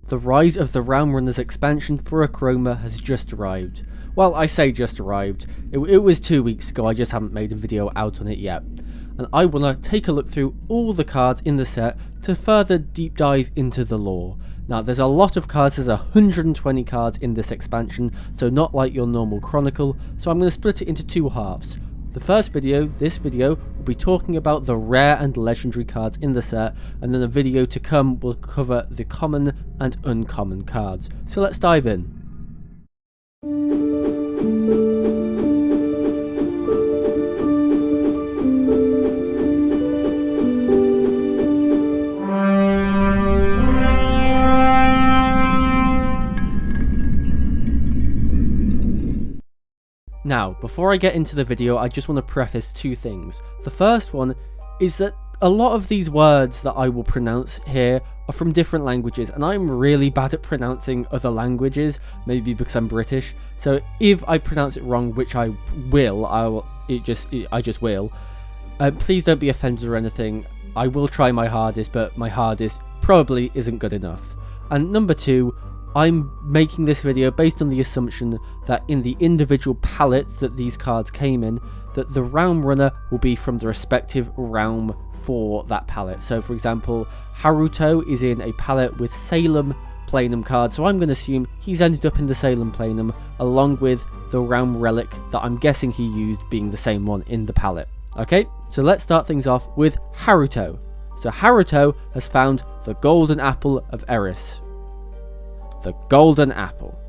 The Rise of the Realm Runners expansion for Achroma has just arrived. Well, I say just arrived. It was 2 weeks ago, I just haven't made a video out on it yet. And I want to take a look through all the cards in the set to further deep dive into the lore. Now, there's a lot of cards, there's 120 cards in this expansion, so not like your normal Chronicle, so I'm going to split it into two halves. The first video, this video, will be talking about the rare and legendary cards in the set, and then a video to come will cover the common and uncommon cards. So let's dive in. Now, before I get into the video, I just want to preface two things. The first one is that a lot of these words that I will pronounce here are from different languages, and I'm really bad at pronouncing other languages, maybe because I'm British. So if I pronounce it wrong, which I will, I just will. Please don't be offended or anything. I will try my hardest, but my hardest probably isn't good enough. And number two, I'm making this video based on the assumption that in the individual palettes that these cards came in, that the Realm Runner will be from the respective realm for that palette. So for example, Haruto is in a palette with Salem Planum cards, so I'm going to assume he's ended up in the Salem Planum along with the Realm Relic that I'm guessing he used being the same one in the palette. Okay, so let's start things off with Haruto. So Haruto has found the Golden Apple of Eris. The Golden Apple.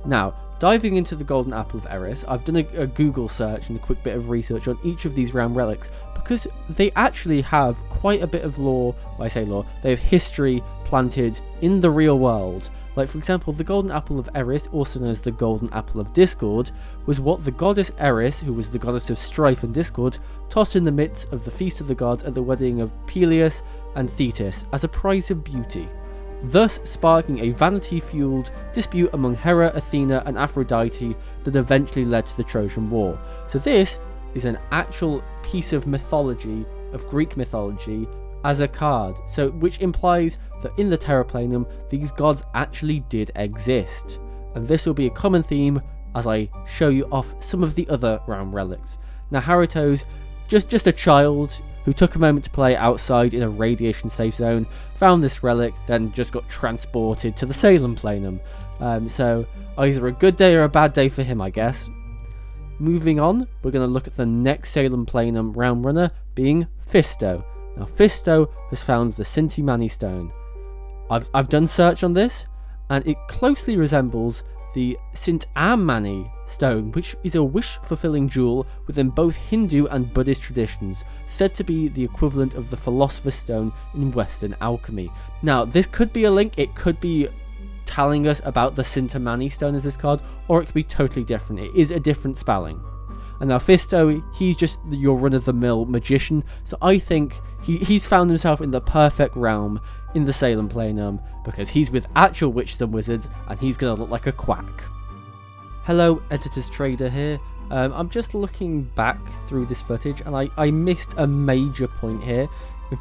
Now, diving into the Golden Apple of Eris, I've done a Google search and a quick bit of research on each of these realm relics because they actually have quite a bit of lore. When I say lore, they have history planted in the real world. Like for example, the Golden Apple of Eris, also known as the Golden Apple of Discord, was what the goddess Eris, who was the goddess of strife and discord, tossed in the midst of the feast of the gods at the wedding of Peleus and Thetis as a prize of beauty, thus sparking a vanity-fueled dispute among Hera, Athena and Aphrodite that eventually led to the Trojan War. So this is an actual piece of mythology, of Greek mythology, as a card, so which implies that in the Terraplanum these gods actually did exist. And this will be a common theme as I show you off some of the other realm relics. Now Haruto's just a child who took a moment to play outside in a radiation safe zone, found this relic, then just got transported to the Salem Planum. So either a good day or a bad day for him, I guess. Moving on, we're going to look at the next Salem Planum Realm Runner, being Fisto. Now Fisto has found the Sinti-Mani stone. I've done search on this, and it closely resembles the Sinti-Mani stone, which is a wish-fulfilling jewel within both Hindu and Buddhist traditions, said to be the equivalent of the Philosopher's Stone in Western alchemy. Now, this could be a link, it could be telling us about the Sinti-Mani stone as this card, or it could be totally different. It is a different spelling. And now Fisto, he's just your run-of-the-mill magician, so I think he's found himself in the perfect realm in the Salem Planum, because he's with actual witches and wizards, and he's going to look like a quack. Hello, Editor's Trader here. I'm just looking back through this footage, and I missed a major point here.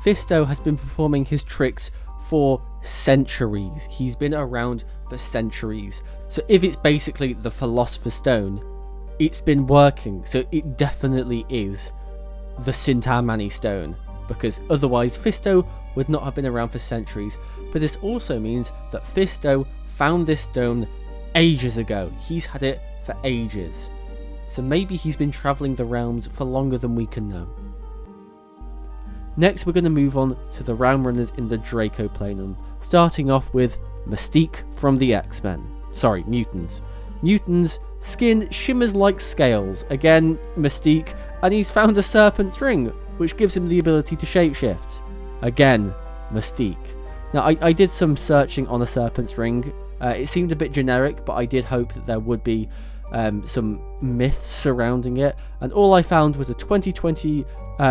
Fisto has been performing his tricks for centuries. He's been around for centuries. So if it's basically the Philosopher's Stone, it's been working, so it definitely is the Sinti-Mani stone, because otherwise Fisto would not have been around for centuries. But this also means that Fisto found this stone ages ago. He's had it for ages. So maybe he's been travelling the realms for longer than we can know. Next we're going to move on to the Realm Runners in the Draco Planum, starting off with Mystique from the X-Men. Sorry, Mutants. Mutants' skin shimmers like scales, again Mystique, and he's found a serpent's ring, which gives him the ability to shapeshift. Again, Mystique. Now I did some searching on a serpent's ring. It seemed a bit generic, but I did hope that there would be some myths surrounding it, and all I found was a 2020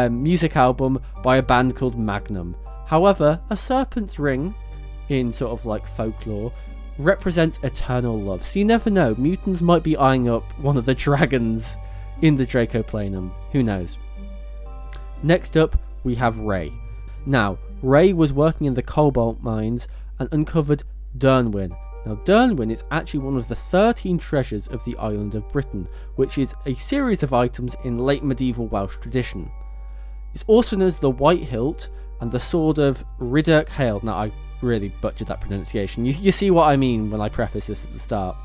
music album by a band called Magnum. However, a serpent's ring, in sort of like folklore, represents eternal love, so you never know, mutants might be eyeing up one of the dragons in the Draco Planum, who knows. Next up we have Ray. Now, Ray was working in the cobalt mines and uncovered Dyrnwyn. Now, Dyrnwyn is actually one of the 13 treasures of the island of Britain, which is a series of items in late medieval Welsh tradition. It's also known as the White Hilt and the Sword of Rhydderch Hale. Now, I really butchered that pronunciation. You see what I mean when I preface this at the start.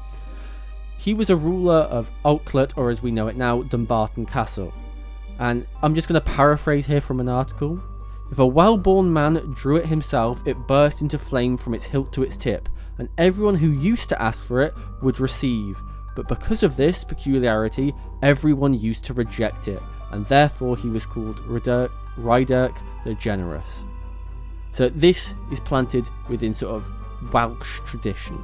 He was a ruler of Oaklet, or as we know it now, Dumbarton Castle. And I'm just going to paraphrase here from an article. If a well-born man drew it himself, it burst into flame from its hilt to its tip, and everyone who used to ask for it would receive. But because of this peculiarity, everyone used to reject it, and therefore he was called Rhydderch the Generous. So this is planted within sort of Welsh tradition.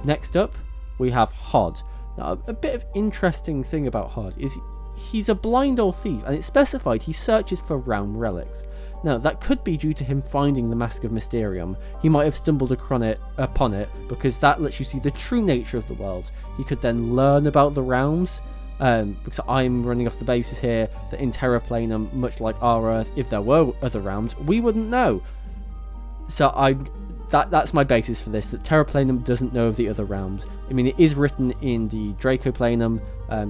Next up, we have Hod. Now, a bit of interesting thing about Hod is he's a blind old thief, and it's specified he searches for realm relics. Now, that could be due to him finding the Mask of Mysterium. He might have stumbled upon it because that lets you see the true nature of the world. He could then learn about the realms, because I'm running off the basis here that in Terra Planum, much like our Earth, if there were other realms, we wouldn't know. So that's my basis for this, that Terra Planum doesn't know of the other realms. I mean, it is written in the Draco Planum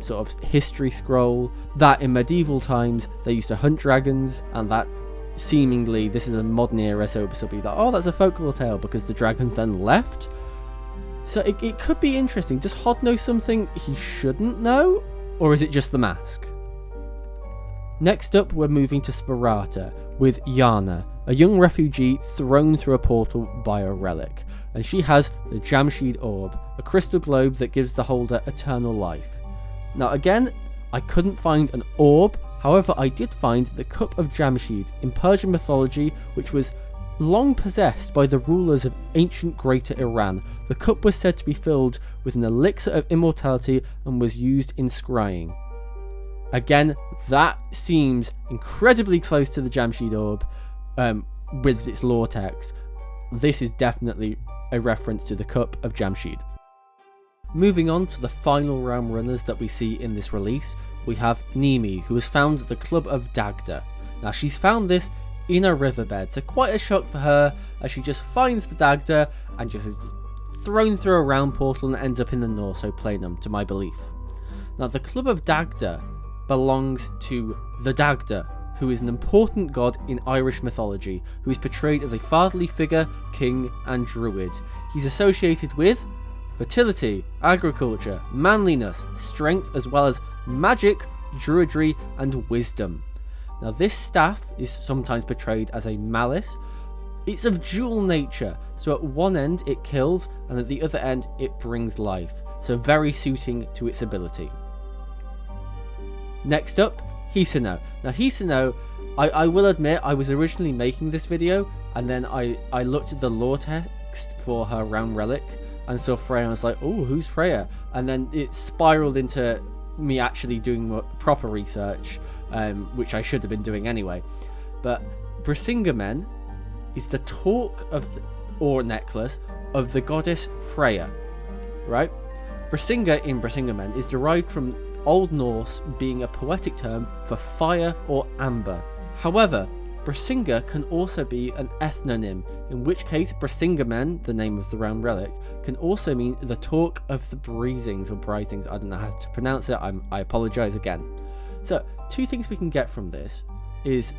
sort of history scroll that in medieval times they used to hunt dragons, and that seemingly this is a modern era, so it'll be like, oh, that's a folklore tale because the dragons then left. So it could be interesting. Does Hod know something he shouldn't know, or is it just the mask? Next up, we're moving to Sparata with Yana, a young refugee thrown through a portal by a relic, and she has the Jamshid Orb, a crystal globe that gives the holder eternal life. Now again, I couldn't find an orb, however I did find the Cup of Jamshid in Persian mythology, which was long possessed by the rulers of ancient Greater Iran. The cup was said to be filled with an elixir of immortality and was used in scrying. Again, that seems incredibly close to the Jamshid Orb with its lore text. This is definitely a reference to the Cup of Jamshid. Moving on to the final realm runners that we see in this release, we have Nimi, who has found the Club of Dagda. Now, she's found this in a riverbed, so quite a shock for her as she just finds the Dagda and just is thrown through a realm portal and ends up in the Norso Planum, to my belief. Now, the Club of Dagda belongs to the Dagda, who is an important god in Irish mythology, who is portrayed as a fatherly figure, king, and druid. He's associated with fertility, agriculture, manliness, strength, as well as magic, druidry, and wisdom. Now, this staff is sometimes portrayed as a malice. It's of dual nature, so at one end it kills, and at the other end it brings life, so very suiting to its ability. Next up, Hisano. Now, Hisano, I will admit, I was originally making this video, and then I looked at the lore text for her realm relic, and saw Freya, and I was like, oh, who's Freya? And then it spiraled into me actually doing more proper research, which I should have been doing anyway. But Brisingamen is the talk of or necklace of the goddess Freya, right? Brisinga in Brisingamen is derived from Old Norse, being a poetic term for fire or amber. However, Brisinga can also be an ethnonym, in which case Brisingamen, the name of the realm relic, can also mean the talk of the Breezings or Brisings. I don't know how to pronounce it, I apologise again. So, two things we can get from this is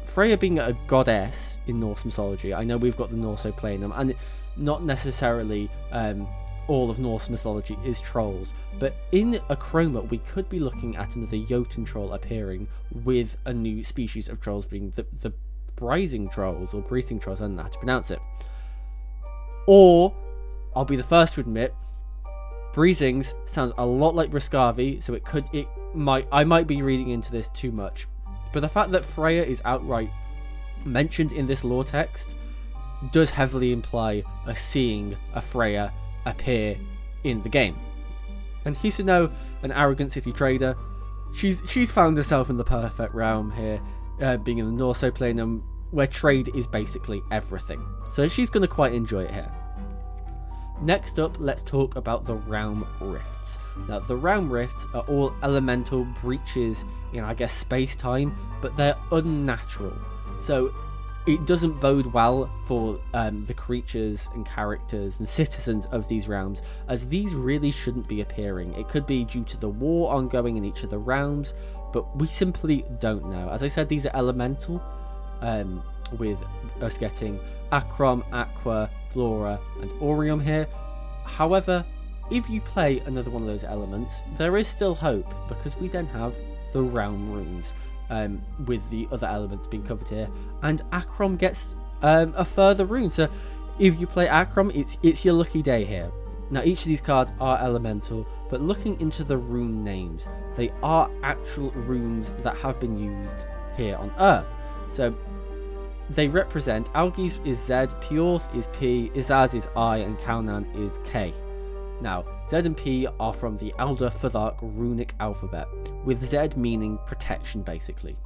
Freya being a goddess in Norse mythology. I know we've got the Norso Planum, and not necessarily all of Norse mythology is trolls, but in Achroma we could be looking at another Jotun troll appearing with a new species of trolls being the Brising trolls or Breezing trolls. I don't know how to pronounce it. Or, I'll be the first to admit, Breezings sounds a lot like Briscavi, so I might be reading into this too much. But the fact that Freya is outright mentioned in this lore text does heavily imply us seeing a Freya appear in the game. And Hisano, an arrogant city trader, she's found herself in the perfect realm here, being in the Norso Planum, where trade is basically everything. So she's going to quite enjoy it here. Next up, let's talk about the Realm Rifts. Now, the Realm Rifts are all elemental breaches in, I guess, space-time, but they're unnatural. So, it doesn't bode well for the creatures and characters and citizens of these realms, as these really shouldn't be appearing. It could be due to the war ongoing in each of the realms, but we simply don't know. As I said, these are elemental, with us getting Achrom, Aqua, Flora, and Aurium here. However, if you play another one of those elements, there is still hope, because we then have the realm runes, with the other elements being covered here, and Achrom gets a further rune. So if you play Achrom, it's your lucky day here. Now, each of these cards are elemental, but looking into the rune names, they are actual runes that have been used here on Earth. So they represent Algiz is Z, Pyorth is P, Izaz is I, and Kaunan is K. Now, Z and P are from the Elder Futhark runic alphabet, with Z meaning protection basically.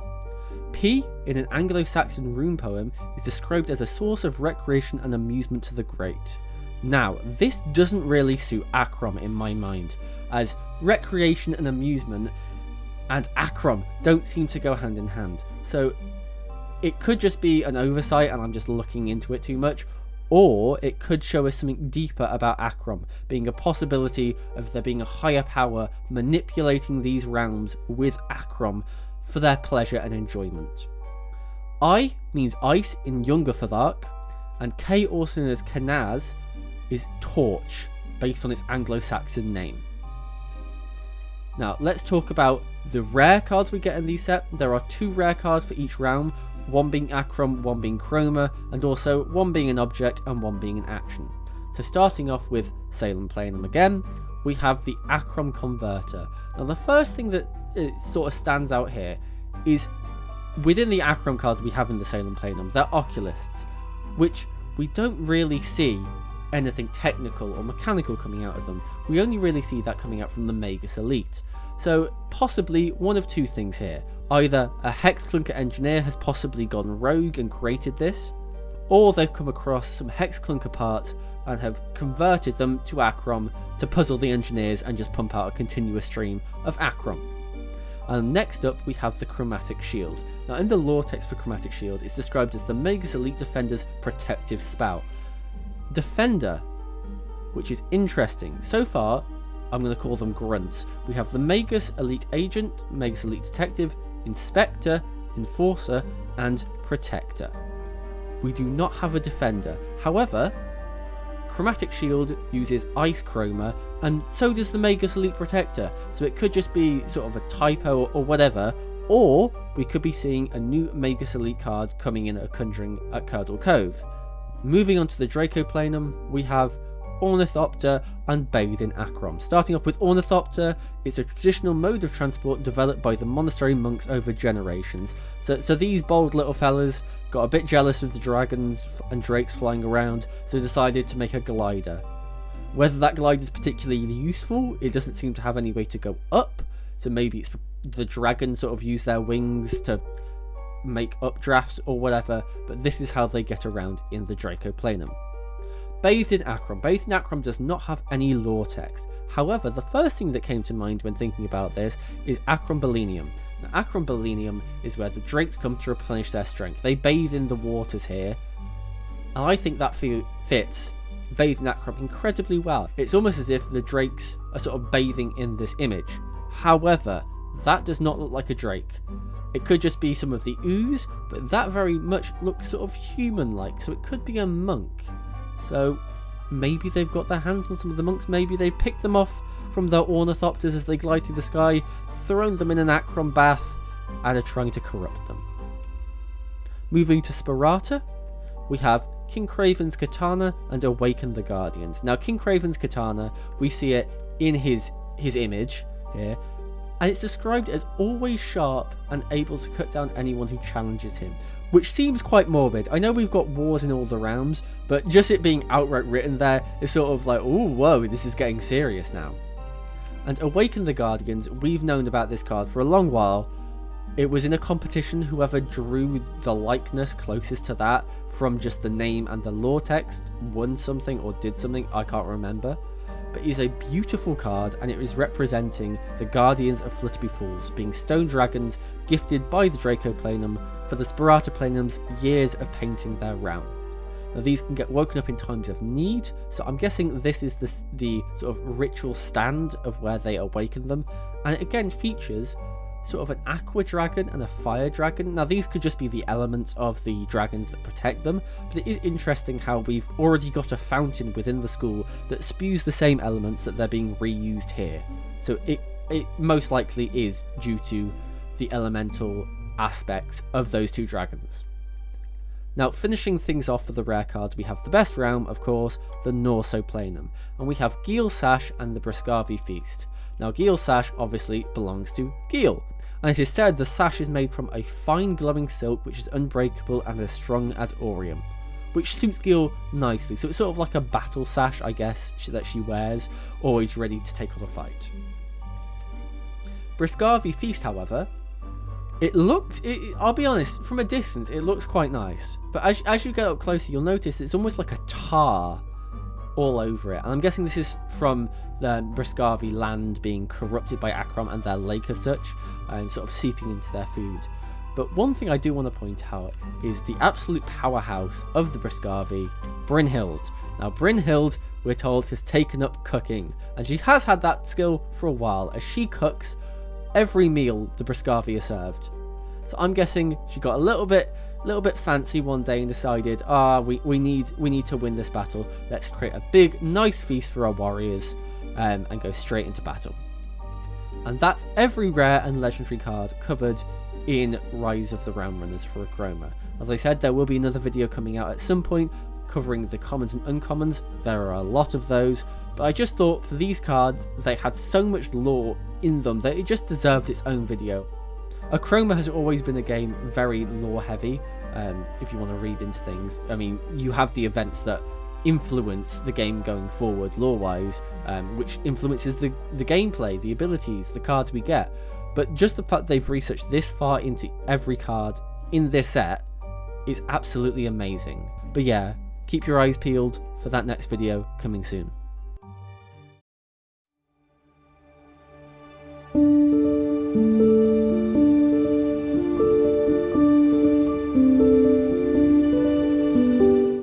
P, in an Anglo-Saxon rune poem, is described as a source of recreation and amusement to the great. Now, this doesn't really suit Achrom in my mind, as recreation and amusement and Achrom don't seem to go hand in hand. So it could just be an oversight and I'm just looking into it too much, or it could show us something deeper about Achrom, being a possibility of there being a higher power manipulating these realms with Achrom for their pleasure and enjoyment. I means ice in Younger Futhark, and K, also known as Kanaz, is torch, based on its Anglo-Saxon name. Now, let's talk about the rare cards we get in these set. There are 2 rare cards for each realm, one being Achrom, one being Chroma, and also one being an object and one being an action. So starting off with Salem Planum again, we have the Achrom Converter. Now, the first thing that sort of stands out here is within the Achrom cards we have in the Salem Planum, they're Oculists, which we don't really see anything technical or mechanical coming out of them. We only really see that coming out from the Magus Elite. So possibly one of 2 things here. Either a Hexclunker engineer has possibly gone rogue and created this, or they've come across some Hexclunker parts and have converted them to Achrom to puzzle the engineers and just pump out a continuous stream of Achrom. And next up we have the Chromatic Shield. Now, in the lore text for Chromatic Shield, it's described as the Magus Elite Defender's protective spell. Defender, which is interesting. So far, I'm going to call them grunts. We have the Magus Elite Agent, Magus Elite Detective, Inspector, Enforcer, and Protector. We do not have a Defender. However, Chromatic Shield uses Ice Chroma, and so does the Magus Elite Protector, so it could just be sort of a typo or whatever, or we could be seeing a new Magus Elite card coming in at Conjuring at Curdle Cove. Moving on to the Draco Planum, we have Ornithopter and Bathed in Achrom. Starting off with Ornithopter, it's a traditional mode of transport developed by the monastery monks over generations. So these bold little fellas got a bit jealous of the dragons and drakes flying around, so decided to make a glider. Whether that glider is particularly useful, it doesn't seem to have any way to go up, so maybe it's the dragons sort of use their wings to make updrafts or whatever, but this is how they get around in the Draco Planum. Bathed in Achrom. Bathed in Achrom does not have any lore text. However, the first thing that came to mind when thinking about this is Achrom Belenium. Now, Achrom Belenium is where the drakes come to replenish their strength. They bathe in the waters here, and I think that fits Bathed in Achrom incredibly well. It's almost as if the drakes are sort of bathing in this image. However, that does not look like a drake. It could just be some of the ooze, but that very much looks sort of human-like, so it could be a monk. So maybe they've got their hands on some of the monks, maybe they've picked them off from their ornithopters as they glide through the sky, thrown them in an Achrom bath, and are trying to corrupt them. Moving to Sparata, we have King Craven's Katana and Awaken the Guardians. Now, King Craven's Katana, we see it in his image here, and it's described as always sharp and able to cut down anyone who challenges him, which seems quite morbid. I know we've got wars in all the realms, but just it being outright written there is sort of like, oh, whoa, this is getting serious now. And Awaken the Guardians, we've known about this card for a long while. It was in a competition, whoever drew the likeness closest to that from just the name and the lore text won something or did something, I can't remember. but it is a beautiful card, and it is representing the Guardians of Flutterby Falls, being stone dragons gifted by the Dracoplanum for the Spartaplanum's years of painting their realm. Now these can get woken up in times of need, so I'm guessing this is the sort of ritual stand of where they awaken them, and it again features sort of an aqua dragon and a fire dragon. Now these could just be the elements of the dragons that protect them, but it is interesting how we've already got a fountain within the school that spews the same elements that they're being reused here. So it most likely is due to the elemental aspects of those two dragons. Now, finishing things off for the rare cards, we have the best realm, of course, the Norsoplanum, and we have Geel Sash and the Briscavi Feast. Now, Geel Sash obviously belongs to Geel, and it is said the sash is made from a fine glowing silk which is unbreakable and as strong as Orium, which suits Geel nicely. So it's sort of like a battle sash, I guess, that she wears, always ready to take on a fight. Briscavi Feast, however, I'll be honest, from a distance it looks quite nice, but as you get up closer you'll notice it's almost like a tar all over it, and I'm guessing this is from the Briscavi land being corrupted by Achroma and their lake as such, sort of seeping into their food. But one thing I do want to point out is the absolute powerhouse of the Briscavi, Brynhild. Now Brynhild, we're told, has taken up cooking, and she has had that skill for a while, as she cooks every meal the Briscavi are served. So I'm guessing she got a little bit fancy one day and decided, we need to win this battle. Let's create a big, nice feast for our warriors, and go straight into battle. And that's every rare and legendary card covered in Rise of the Realm Runners for Achroma. As I said, there will be another video coming out at some point covering the commons and uncommons. There are a lot of those, but I just thought for these cards, they had so much lore in them that it just deserved its own video. Achroma has always been a game very lore heavy, if you want to read into things. I mean, you have the events that influence the game going forward lore wise, which influences the gameplay, the abilities, the cards we get. But just the fact they've researched this far into every card in this set is absolutely amazing. But yeah, keep your eyes peeled for that next video coming soon.